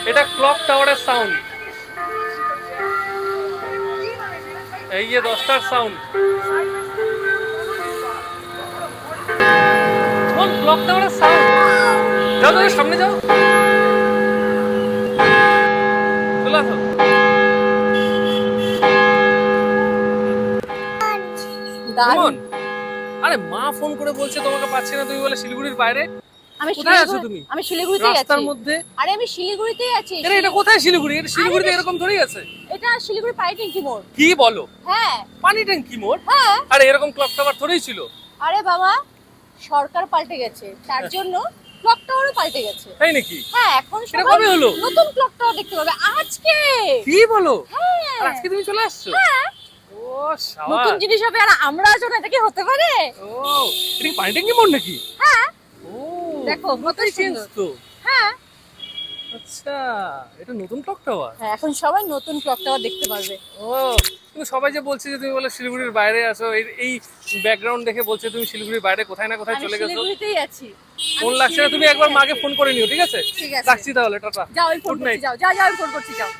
এটা ক্লক টাওয়ারের সাউন্ড, এই যে 10টার সাউন্ড। কোন ক্লক টাওয়ারের সাউন্ড? যাও যাও সামনে যাও, চলে আসো। কেমন? আরে মা ফোন করে বলছে তোমাকে পাচ্ছি না, তুমি বলে শিলিগুড়ির বাইরে। কোথায় আছো তুমি? আমি শিলিগুড়িতেই আছি। রাস্তার মধ্যে? আরে আমি শিলিগুড়িতেই আছি। আরে এটা কোথায় শিলিগুড়ি? এটা শিলিগুড়িতে এরকম থোড়ি আছে। এটা শিলিগুড়ি পানি ট্যাঙ্কি মোড়। কি বলো? হ্যাঁ পানি ট্যাঙ্কি মোড়? হ্যাঁ। আরে এরকম ক্লক টাওয়ার থোড়ি ছিল। আরে বাবা, সরকার পাল্টে গেছে, তার জন্য ক্লক টাওয়ারও পাল্টে গেছে। তাই নাকি? হ্যাঁ, এখন এটা কবে হলো? নতুন ক্লক টাওয়ার দেখতে পাবে আজকে। কি বলো? হ্যাঁ। আর আজকে তুমি চলে আসছো? হ্যাঁ। ও শাবাশ। নতুন জিনিস হবে আর আমরা আছো না, এটা কি হতে পারে? ও এটা কি পানি ট্যাঙ্কি মোড় নাকি? হ্যাঁ। ও দেখো কত চেঞ্জ সুন্দর। তো। হ্যাঁ। আচ্ছা, এটা নতুন ক্লক টাওয়ার। হ্যাঁ, এখন সবাই নতুন ক্লক টাওয়ার দেখতে পারবে। ও কিন্তু সবাই যে বলছে যে তুমি বলে শিলিগুড়ির বাইরে আছো, এই ব্যাকগ্রাউন্ড দেখে বলছে তুমি শিলিগুড়র বাইরে কোথায় না কোথায় আমি চলে গেছো। শিলিগুড়িতেই আছি। ফোন লাগছে না, তুমি একবার মাকে ফোন করে নিও, ঠিক আছে? ঠিক আছে। রাখছি তাহলে, টাটা। যাও, আমি ফোন Good করছি, night. যাও যাও যাও, আমি ফোন করছি, যাও।